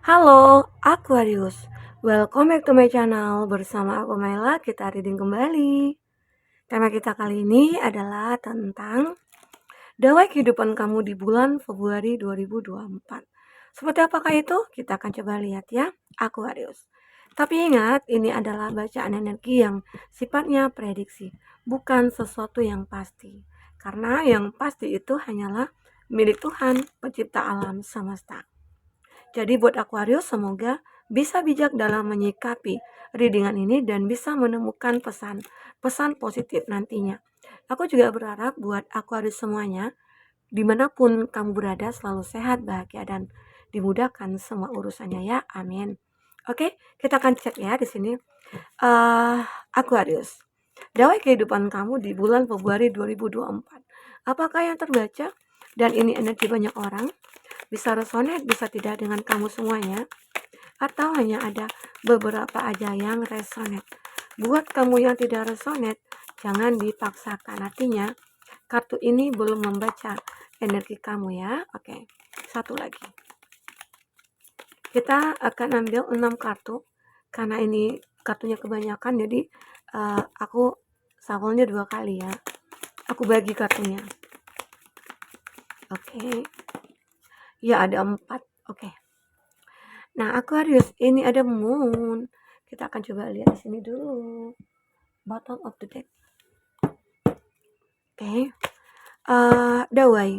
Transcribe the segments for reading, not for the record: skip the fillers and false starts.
Halo Aquarius, welcome back to my channel. Bersama aku Maila, kita reading kembali. Tema kita kali ini adalah tentang dawai kehidupan kamu di bulan Februari 2024. Seperti apakah itu? Kita akan coba lihat ya, Aquarius. Tapi ingat, ini adalah bacaan energi yang sifatnya prediksi, bukan sesuatu yang pasti. Karena yang pasti itu hanyalah milik Tuhan, pencipta alam semesta. Jadi buat Aquarius, semoga bisa bijak dalam menyikapi readingan ini dan bisa menemukan pesan positif nantinya. Aku juga berharap buat Aquarius semuanya, dimanapun kamu berada, selalu sehat, bahagia, dan dimudahkan semua urusannya ya. Amin. Oke, kita akan cek ya di sini. Aquarius, dawai kehidupan kamu di bulan Februari 2024. Apakah yang terbaca? Dan ini energi banyak orang. Bisa resonate, bisa tidak dengan kamu semuanya, atau hanya ada beberapa aja yang resonate. Buat kamu yang tidak resonate, jangan dipaksakan. Artinya, kartu ini belum membaca energi kamu ya. Oke, satu lagi. Kita akan ambil 6 kartu, karena ini kartunya kebanyakan, jadi aku shuffle-nya 2 kali ya. Aku bagi kartunya. Oke. Ya, ada 4. Oke. Nah, Aquarius, ini ada moon. Kita akan coba lihat di sini dulu. Bottom of the deck. Oke. Dawai.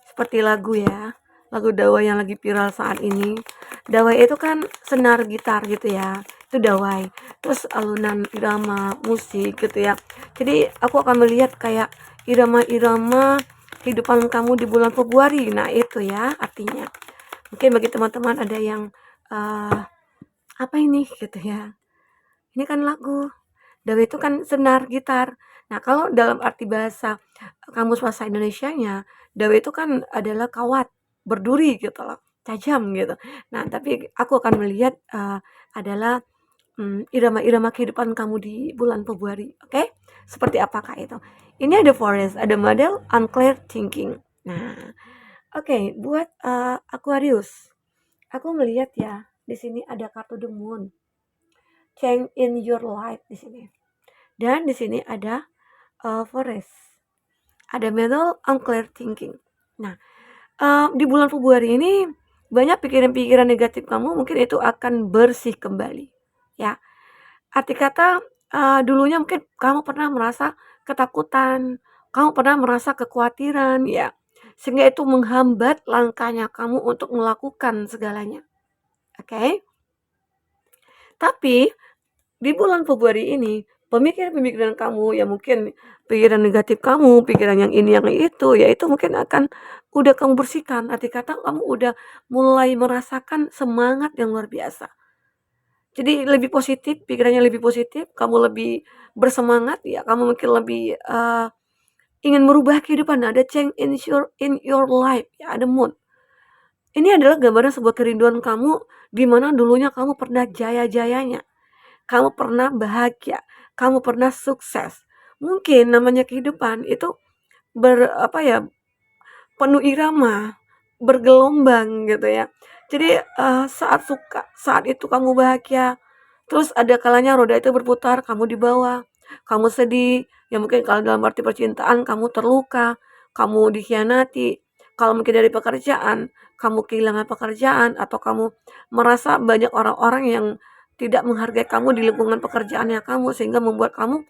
Seperti lagu ya. Lagu dawai yang lagi viral saat ini. Dawai itu kan senar gitar gitu ya. Itu dawai. Terus alunan irama musik gitu ya. Jadi aku akan melihat kayak irama-irama kehidupan kamu di bulan Februari. Nah, itu ya artinya. Mungkin bagi teman-teman ada yang apa ini gitu ya. Ini kan lagu. Dawai itu kan senar gitar. Nah, kalau dalam arti bahasa kamus bahasa Indonesianya, dawai itu kan adalah kawat, berduri gitu loh, tajam gitu. Nah, tapi aku akan melihat adalah irama-irama kehidupan kamu di bulan Februari, oke? Seperti apakah itu? Ini ada forest, ada model unclear thinking. Nah, oke, buat Aquarius, aku melihat ya di sini ada kartu the moon, change in your life di sini. Dan di sini ada forest, ada middle unclear thinking. Nah, di bulan Februari ini banyak pikiran-pikiran negatif kamu mungkin itu akan bersih kembali. Ya, arti kata dulunya mungkin kamu pernah merasa ketakutan, kamu pernah merasa kekhawatiran, ya, sehingga itu menghambat langkahnya kamu untuk melakukan segalanya. Oke? Tapi di bulan Februari ini, pemikiran-pemikiran kamu yang mungkin pikiran negatif kamu, pikiran yang ini yang itu, ya itu mungkin akan udah kamu bersihkan. Arti kata kamu udah mulai merasakan semangat yang luar biasa. Jadi lebih positif, pikirannya lebih positif, kamu lebih bersemangat, ya kamu mungkin lebih ingin merubah kehidupan. Ada change in your life, ya ada mood. Ini adalah gambaran sebuah kerinduan kamu di mana dulunya kamu pernah jaya-jayanya. Kamu pernah bahagia, kamu pernah sukses. Mungkin namanya kehidupan itu penuh irama, bergelombang gitu ya. Jadi saat itu kamu bahagia, terus ada kalanya roda itu berputar, kamu di bawah, kamu sedih, ya mungkin kalau dalam arti percintaan kamu terluka, kamu dikhianati, kalau mungkin dari pekerjaan, kamu kehilangan pekerjaan, atau kamu merasa banyak orang-orang yang tidak menghargai kamu di lingkungan pekerjaannya kamu, sehingga membuat kamu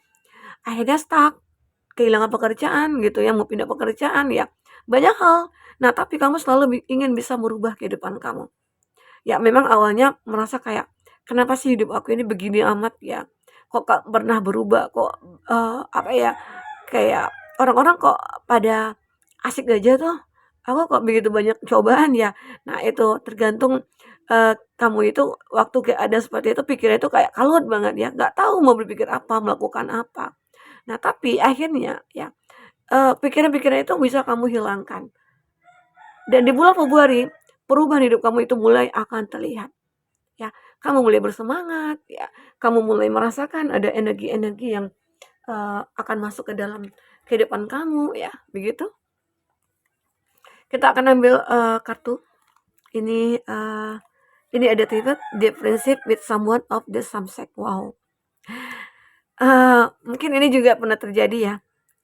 akhirnya stuck, kehilangan pekerjaan gitu ya, mau pindah pekerjaan ya, banyak hal. Nah, tapi kamu selalu ingin bisa merubah kehidupan kamu. Ya memang awalnya merasa kayak, kenapa sih hidup aku ini begini amat ya? Kok gak pernah berubah, kok kayak orang-orang kok pada asik aja tuh, aku kok begitu banyak cobaan ya. Nah itu tergantung kamu itu waktu kayak ada seperti itu, pikirnya itu kayak kalut banget ya, nggak tahu mau berpikir apa, melakukan apa. Nah tapi akhirnya ya pikiran-pikiran itu bisa kamu hilangkan. Dan di bulan Februari, perubahan hidup kamu itu mulai akan terlihat. Ya, kamu mulai bersemangat, ya, kamu mulai merasakan ada energi-energi yang akan masuk ke dalam kehidupan kamu, ya, begitu. Kita akan ambil kartu. Ini Ini ada tipe the friendship with someone of the same sex. Wow. Mungkin ini juga pernah terjadi ya.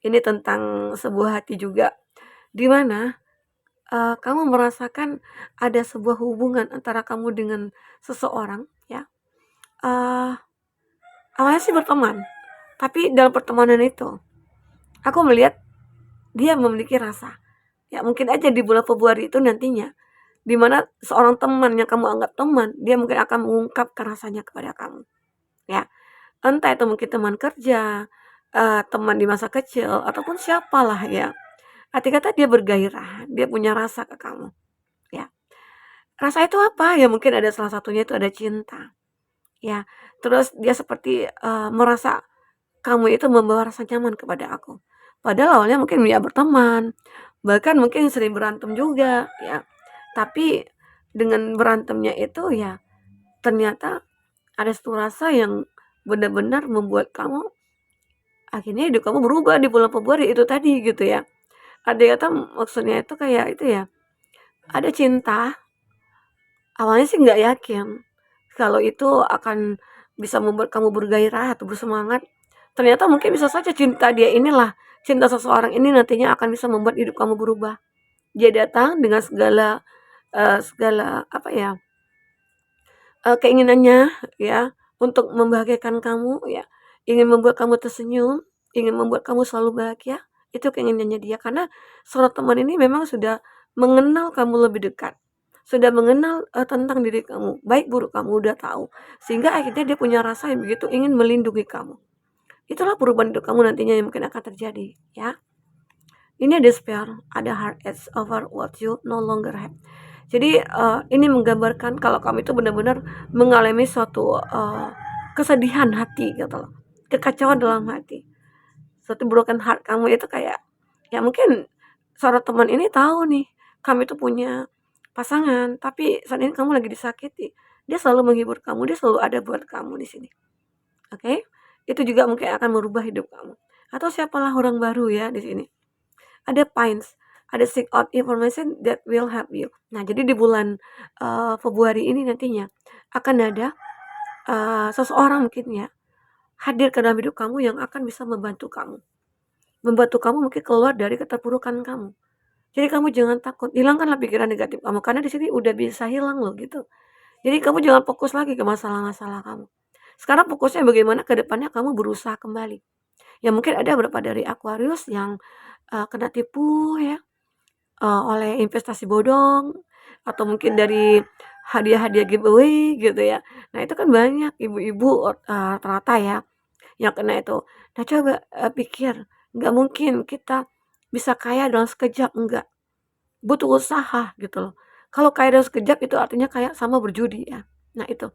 Ini tentang sebuah hati juga, di mana, kamu merasakan ada sebuah hubungan antara kamu dengan seseorang ya, eee, awalnya sih berteman, tapi dalam pertemanan itu, aku melihat dia memiliki rasa. Ya mungkin aja di bulan Februari itu nantinya, di mana seorang teman yang kamu anggap teman, dia mungkin akan mengungkapkan rasanya kepada kamu, ya. Entah itu mungkin teman kerja, teman di masa kecil, ataupun siapalah ya. Arti kata dia bergairah, dia punya rasa ke kamu, ya. Rasa itu apa? Ya mungkin ada salah satunya itu ada cinta, ya. Terus dia seperti, merasa kamu itu membawa rasa nyaman kepada aku. Padahal awalnya mungkin ya berteman, bahkan mungkin sering berantem juga, ya. Tapi dengan berantemnya itu ya ternyata ada satu rasa yang benar-benar membuat kamu akhirnya hidup kamu berubah di bulan Februari itu tadi gitu ya. Ada kata maksudnya itu kayak itu ya, ada cinta, awalnya sih nggak yakin kalau itu akan bisa membuat kamu bergairah atau bersemangat. Ternyata mungkin bisa saja cinta dia inilah, cinta seseorang ini nantinya akan bisa membuat hidup kamu berubah. Dia datang dengan segala apa ya, keinginannya ya, untuk membahagiakan kamu ya, ingin membuat kamu tersenyum, ingin membuat kamu selalu bahagia, itu keinginannya dia. Karena seorang teman ini memang sudah mengenal kamu lebih dekat, sudah mengenal, tentang diri kamu, baik buruk kamu udah tahu, sehingga akhirnya dia punya rasa yang begitu ingin melindungi kamu. Itulah perubahan hidup kamu nantinya yang mungkin akan terjadi, ya. Ini despair, ada heartache over what you no longer have. Jadi, ini menggambarkan kalau kamu itu benar-benar mengalami suatu, kesedihan hati gitu loh, kekacauan dalam hati. Suatu broken heart kamu itu kayak, ya mungkin seorang teman ini tahu nih, kamu itu punya pasangan, tapi saat ini kamu lagi disakiti. Dia selalu menghibur kamu, dia selalu ada buat kamu di sini, oke? Itu juga mungkin akan merubah hidup kamu. Atau siapalah orang baru ya di sini. Ada Pines, ada seek out information that will help you. Nah, jadi di bulan, Februari ini nantinya akan ada, seseorang mungkin ya, hadir ke dalam hidup kamu yang akan bisa membantu kamu. Membantu kamu mungkin keluar dari keterpurukan kamu. Jadi kamu jangan takut, hilangkanlah pikiran negatif kamu, karena di sini udah bisa hilang loh gitu. Jadi kamu jangan fokus lagi ke masalah-masalah kamu. Sekarang fokusnya bagaimana ke depannya kamu berusaha kembali. Ya mungkin ada beberapa dari Aquarius yang, kena tipu ya, oleh investasi bodong, atau mungkin dari hadiah-hadiah giveaway gitu ya. Nah itu kan banyak ibu-ibu, rata-rata ya, yang kena itu. Nah coba, pikir, nggak mungkin kita bisa kaya dalam sekejap, enggak. Butuh usaha gitu loh. Kalau kaya dalam sekejap itu artinya kaya sama berjudi ya. Nah itu.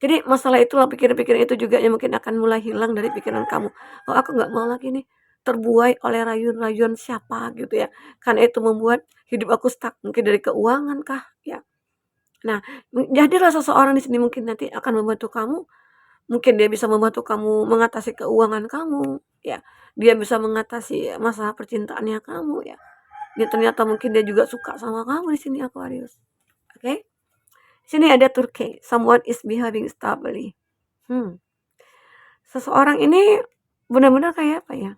Jadi masalah itulah pikiran-pikiran itu juga yang mungkin akan mulai hilang dari pikiran kamu. Oh aku nggak mau lagi nih terbuai oleh rayuan-rayuan siapa gitu ya. Karena itu membuat hidup aku stuck. Mungkin dari keuangan kah ya. Nah, jadilah seseorang di sini mungkin nanti akan membantu kamu. Mungkin dia bisa membantu kamu mengatasi keuangan kamu ya. Dia bisa mengatasi masalah percintaannya kamu ya. Dia ternyata mungkin dia juga suka sama kamu di sini Aquarius. Oke? Sini ada Turkey. Someone is behaving stably. Seseorang ini benar-benar kayak apa ya,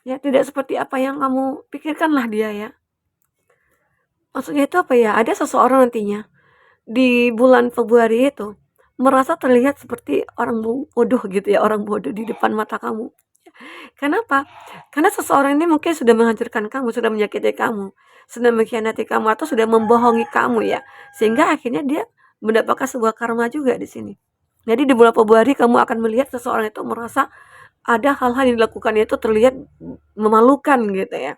ya tidak seperti apa yang kamu pikirkanlah dia ya. Maksudnya itu apa ya, ada seseorang nantinya di bulan Februari itu merasa terlihat seperti orang bodoh gitu ya, orang bodoh di depan mata kamu. Kenapa? Karena seseorang ini mungkin sudah menghancurkan kamu, sudah menyakiti kamu, sudah mengkhianati kamu atau sudah membohongi kamu ya. Sehingga akhirnya dia mendapatkan sebuah karma juga di sini. Jadi di bulan Februari kamu akan melihat seseorang itu merasa ada hal-hal yang dilakukannya itu terlihat memalukan gitu ya.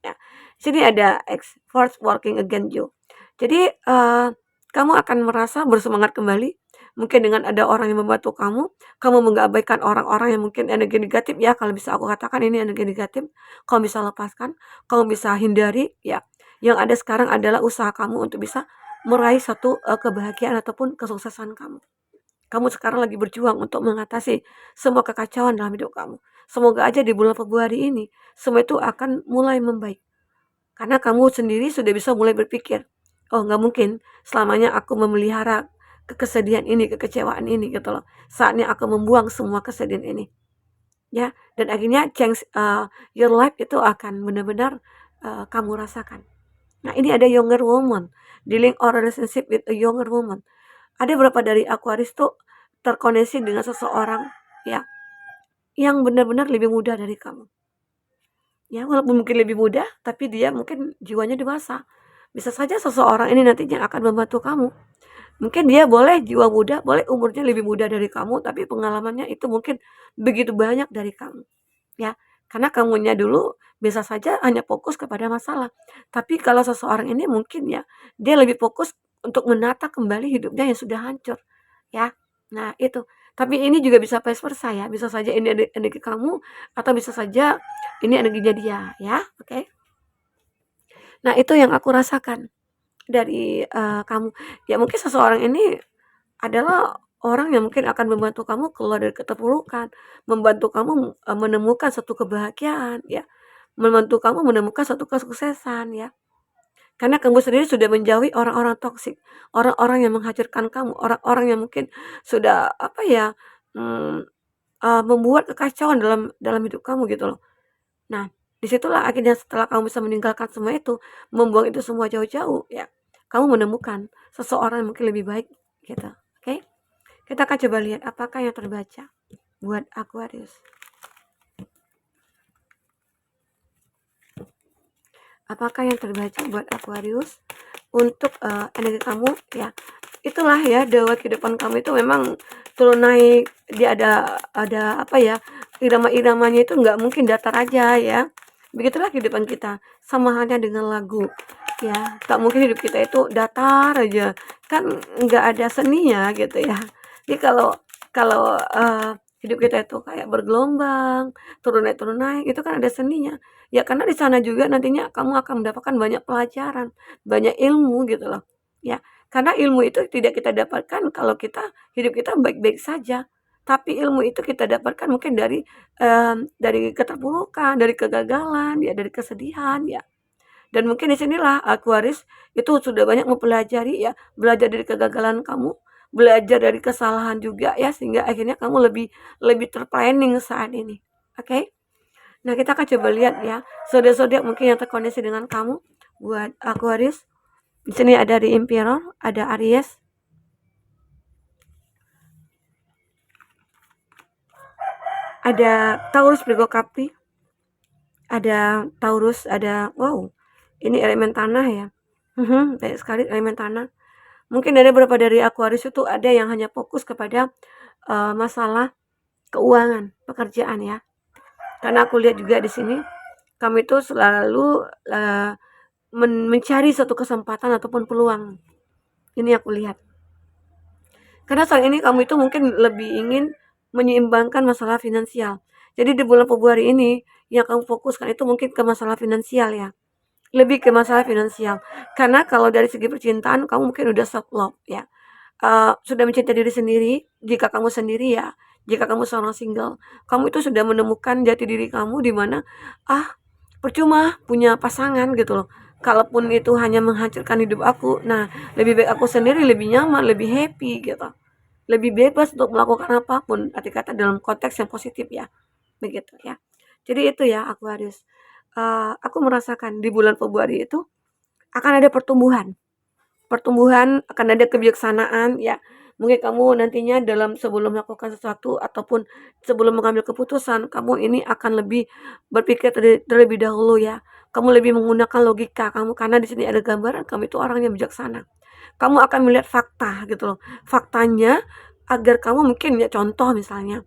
Ya. Sini ada X force working against you. Jadi kamu akan merasa bersemangat kembali. Mungkin dengan ada orang yang membantu kamu mengabaikan orang-orang yang mungkin energi negatif ya, kalau bisa aku katakan ini energi negatif, kamu bisa lepaskan, kamu bisa hindari ya. Yang ada sekarang adalah usaha kamu untuk bisa meraih satu kebahagiaan ataupun kesuksesan kamu. Kamu sekarang lagi berjuang untuk mengatasi semua kekacauan dalam hidup kamu. Semoga aja di bulan Februari ini semua itu akan mulai membaik. Karena kamu sendiri sudah bisa mulai berpikir, oh nggak mungkin selamanya aku memelihara kesedihan ini, kekecewaan ini gitu loh. Saatnya aku membuang semua kesedihan ini. Ya, dan akhirnya change your life itu akan benar-benar kamu rasakan. Nah, ini ada younger woman, dealing or relationship with a younger woman. Ada beberapa dari Aquarius tuh terkoneksi dengan seseorang ya yang benar-benar lebih muda dari kamu. Ya, walaupun mungkin lebih muda, tapi dia mungkin jiwanya dewasa. Bisa saja seseorang ini nantinya akan membantu kamu. Mungkin dia boleh jiwa muda, boleh umurnya lebih muda dari kamu, tapi pengalamannya itu mungkin begitu banyak dari kamu. Ya, karena kamunya dulu bisa saja hanya fokus kepada masalah. Tapi kalau seseorang ini mungkin ya, dia lebih fokus untuk menata kembali hidupnya yang sudah hancur. Ya, nah itu. Tapi ini juga bisa vice versa ya, bisa saja ini energi kamu atau bisa saja ini energinya dia ya, oke. Nah itu yang aku rasakan dari kamu. Ya mungkin seseorang ini adalah orang yang mungkin akan membantu kamu keluar dari keterpurukan, membantu kamu menemukan satu kebahagiaan ya, membantu kamu menemukan satu kesuksesan ya. Karena kamu sendiri sudah menjauhi orang-orang toksik, orang-orang yang menghancurkan kamu, orang-orang yang mungkin sudah apa ya, mmm, membuat kekacauan dalam dalam hidup kamu gitu loh. Nah, disitulah akhirnya setelah kamu bisa meninggalkan semua itu, membuang itu semua jauh-jauh ya, kamu menemukan seseorang yang mungkin lebih baik gitu, oke? Kita akan coba lihat apakah yang terbaca buat Aquarius. Apakah yang terbaca buat Aquarius untuk energi kamu ya. Itulah ya, dewa kehidupan kamu itu memang turun naik, dia ada apa ya, irama-iramanya itu nggak mungkin datar aja ya. Begitulah kehidupan kita, sama halnya dengan lagu ya, nggak mungkin hidup kita itu datar aja, kan nggak ada seninya gitu ya. Jadi kalau kalau hidup kita itu kayak bergelombang, turun naik, itu kan ada seninya. Ya karena di sana juga nantinya kamu akan mendapatkan banyak pelajaran, banyak ilmu gitu loh. Ya, karena ilmu itu tidak kita dapatkan kalau kita hidup kita baik-baik saja. Tapi ilmu itu kita dapatkan mungkin dari keterpurukan, dari kegagalan, ya dari kesedihan ya. Dan mungkin di sinilah Aquarius itu sudah banyak mempelajari ya, belajar dari kegagalan kamu, belajar dari kesalahan juga ya, sehingga akhirnya kamu lebih lebih terplanning saat ini. Oke? Nah, kita akan coba lihat ya, zodiak-zodiak mungkin yang terkoneksi dengan kamu buat Aquarius. Di sini ada di Emperor, ada Aries, ada Taurus, Virgo, Capri, ada Taurus, ada wow, ini elemen tanah ya. Banyak sekali elemen tanah. Mungkin ada beberapa dari Aquarius itu ada yang hanya fokus kepada masalah keuangan, pekerjaan ya. Karena aku lihat juga di sini, kamu itu selalu mencari satu kesempatan ataupun peluang. Ini aku lihat. Karena saat ini kamu itu mungkin lebih ingin menyeimbangkan masalah finansial. Jadi di bulan Februari ini yang kamu fokuskan itu mungkin ke masalah finansial ya. Lebih ke masalah finansial. Karena kalau dari segi percintaan kamu mungkin udah self love ya. Sudah mencintai diri sendiri, jika kamu sendiri ya, jika kamu seorang single, kamu itu sudah menemukan jati diri kamu di mana, percuma punya pasangan gitu loh. Kalaupun itu hanya menghancurkan hidup aku, nah lebih baik aku sendiri lebih nyaman, lebih happy gitu. Lebih bebas untuk melakukan apapun, arti kata dalam konteks yang positif ya, begitu ya. Jadi itu ya Aquarius, aku merasakan di bulan Februari itu akan ada pertumbuhan. Pertumbuhan, akan ada kebijaksanaan ya. Mungkin kamu nantinya dalam sebelum melakukan sesuatu ataupun sebelum mengambil keputusan, kamu ini akan lebih berpikir terlebih dahulu ya. Kamu lebih menggunakan logika kamu karena di sini ada gambaran kamu itu orang yang bijaksana. Kamu akan melihat fakta gitu loh. Faktanya agar kamu mungkin ya contoh misalnya,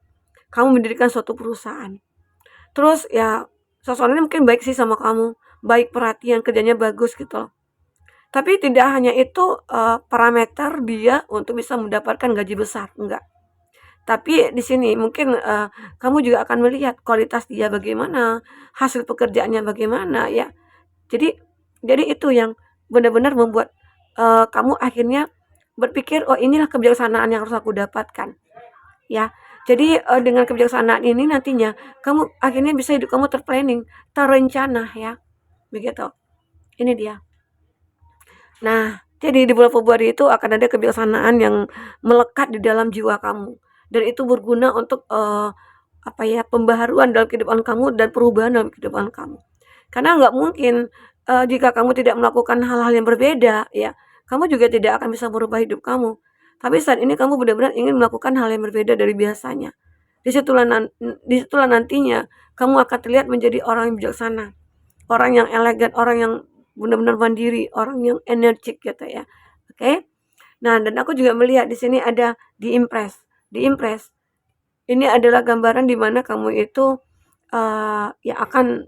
kamu mendirikan suatu perusahaan. Terus ya seseorang ini mungkin baik sih sama kamu, baik perhatian, kerjanya bagus gitu loh. Tapi tidak hanya itu, parameter dia untuk bisa mendapatkan gaji besar, enggak. Tapi di sini mungkin, kamu juga akan melihat kualitas dia bagaimana, hasil pekerjaannya bagaimana ya. Jadi jadi itu yang benar-benar membuat, kamu akhirnya berpikir, "Oh inilah kebijaksanaan yang harus aku dapatkan." Ya. Jadi, dengan kebijaksanaan ini nantinya kamu akhirnya bisa hidup kamu terplanning, terencana ya, begitu. Ini dia. Nah, jadi di bulan Februari itu akan ada kebijaksanaan yang melekat di dalam jiwa kamu, dan itu berguna untuk, apa ya, pembaharuan dalam kehidupan kamu dan perubahan dalam kehidupan kamu. Karena nggak mungkin, jika kamu tidak melakukan hal-hal yang berbeda ya, kamu juga tidak akan bisa merubah hidup kamu. Tapi saat ini kamu benar-benar ingin melakukan hal yang berbeda dari biasanya. Di situlah nantinya kamu akan terlihat menjadi orang yang bijaksana, orang yang elegan, orang yang benar-benar mandiri, orang yang energik gitu ya. Oke. Nah, dan aku juga melihat di sini ada diimpress. Diimpress ini adalah gambaran di mana kamu itu ya akan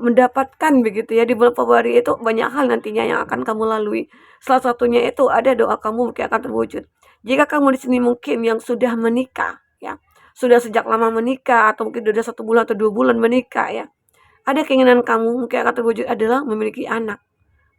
mendapatkan begitu ya, di bulan Februari itu banyak hal nantinya yang akan kamu lalui. Salah satunya itu ada doa kamu mungkin akan terwujud. Jika kamu di sini mungkin yang sudah menikah ya, sudah sejak lama menikah atau mungkin sudah 1 bulan atau 2 bulan menikah ya, ada keinginan kamu mungkin akan terwujud adalah memiliki anak.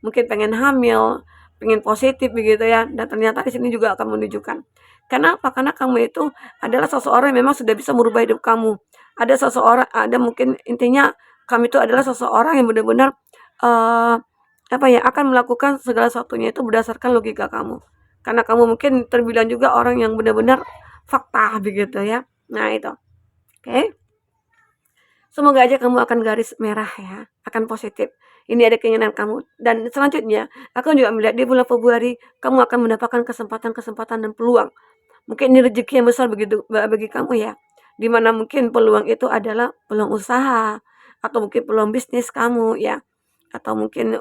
Mungkin pengen hamil, pengen positif begitu ya, dan ternyata di sini juga akan menunjukkan. Kenapa? Karena kamu itu adalah seseorang yang memang sudah bisa merubah hidup kamu. Ada mungkin intinya kamu itu adalah seseorang yang benar-benar eh, apa ya, akan melakukan segala sesuatunya itu berdasarkan logika kamu. Karena kamu mungkin terbilang juga orang yang benar-benar fakta begitu ya. Nah, itu. Oke. Semoga aja kamu akan garis merah ya, akan positif. Ini ada keinginan kamu. Dan selanjutnya, aku juga melihat di bulan Februari, kamu akan mendapatkan kesempatan-kesempatan dan peluang. Mungkin ini rezeki yang besar begitu bagi kamu ya. Dimana mungkin peluang itu adalah peluang usaha, atau mungkin peluang bisnis kamu ya. Atau mungkin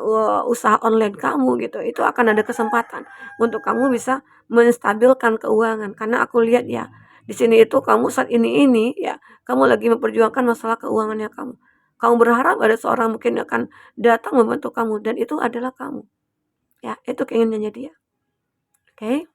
usaha online kamu gitu. Itu akan ada kesempatan untuk kamu bisa menstabilkan keuangan. Karena aku lihat ya, di sini itu kamu saat ini ya, kamu lagi memperjuangkan masalah keuangannya kamu. Kamu berharap ada seorang mungkin akan datang membantu kamu dan itu adalah kamu. Ya, itu keinginannya dia. Oke.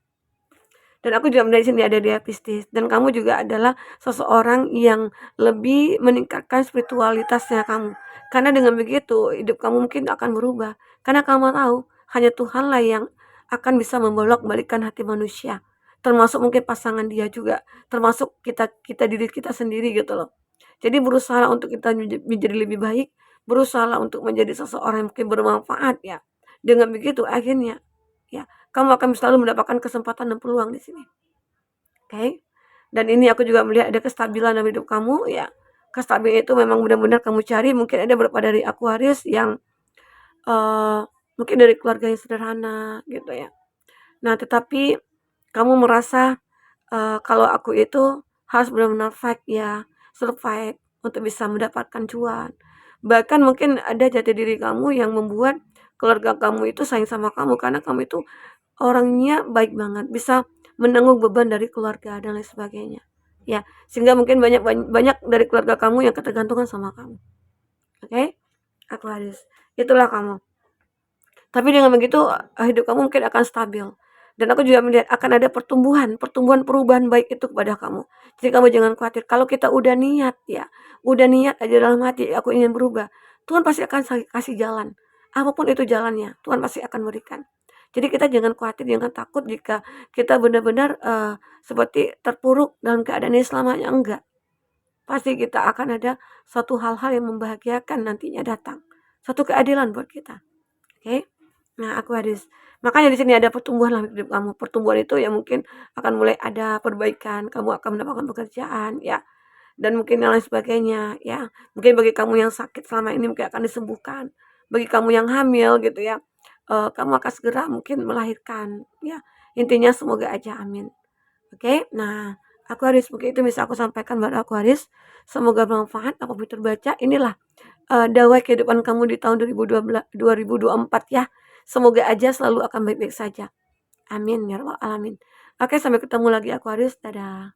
Dan aku juga melihat di sini ada dia Piscis dan kamu juga adalah seseorang yang lebih meningkatkan spiritualitasnya kamu. Karena dengan begitu hidup kamu mungkin akan berubah. Karena kamu tahu hanya Tuhanlah yang akan bisa membolak-balikkan hati manusia. Termasuk mungkin pasangan dia juga, termasuk kita kita diri kita sendiri gitu loh. Jadi berusaha untuk kita menjadi lebih baik, berusaha untuk menjadi seseorang yang mungkin bermanfaat ya. Dengan begitu akhirnya ya, kamu akan selalu mendapatkan kesempatan dan peluang di sini. Oke. Dan ini aku juga melihat ada kestabilan dalam hidup kamu ya. Kestabilan itu memang benar-benar kamu cari. Mungkin ada beberapa dari Aquarius yang mungkin dari keluarga yang sederhana gitu ya. Nah, tetapi kamu merasa kalau aku itu harus benar-benar fight ya, survive untuk bisa mendapatkan cuan. Bahkan mungkin ada jati diri kamu yang membuat keluarga kamu itu sayang sama kamu karena kamu itu orangnya baik banget, bisa menanggung beban dari keluarga dan lain sebagainya. Ya, sehingga mungkin banyak banyak dari keluarga kamu yang ketergantungan sama kamu. Oke? Aquarius. Itulah kamu. Tapi dengan begitu hidup kamu mungkin akan stabil. Dan aku juga melihat akan ada pertumbuhan perubahan baik itu kepada kamu. Jadi kamu jangan khawatir. Kalau kita udah niat ya, udah niat aja dalam hati aku ingin berubah, Tuhan pasti akan kasih jalan. Apapun itu jalannya, Tuhan pasti akan berikan. Jadi kita jangan khawatir, jangan takut jika kita benar-benar seperti terpuruk dalam keadaan ini selamanya, enggak. Pasti kita akan ada satu hal-hal yang membahagiakan nantinya datang. Satu keadilan buat kita. Oke? Nah, Aquarius. Makanya di sini ada pertumbuhan dalam hidup kamu. Pertumbuhan itu ya mungkin akan mulai ada perbaikan, kamu akan mendapatkan pekerjaan ya, dan mungkin yang lain sebagainya ya. Mungkin bagi kamu yang sakit selama ini mungkin akan disembuhkan. Bagi kamu yang hamil gitu ya, kamu akan segera mungkin melahirkan ya. Intinya semoga aja, amin. Oke. Nah, Aquarius mungkin itu bisa aku sampaikan buat Aquarius. Semoga bermanfaat apabila terbaca. Inilah dawai kehidupan kamu di tahun 2024 ya. Semoga aja selalu akan baik-baik saja. Amin ya rabbal alamin. Oke, sampai ketemu lagi Aquarius. Dadah.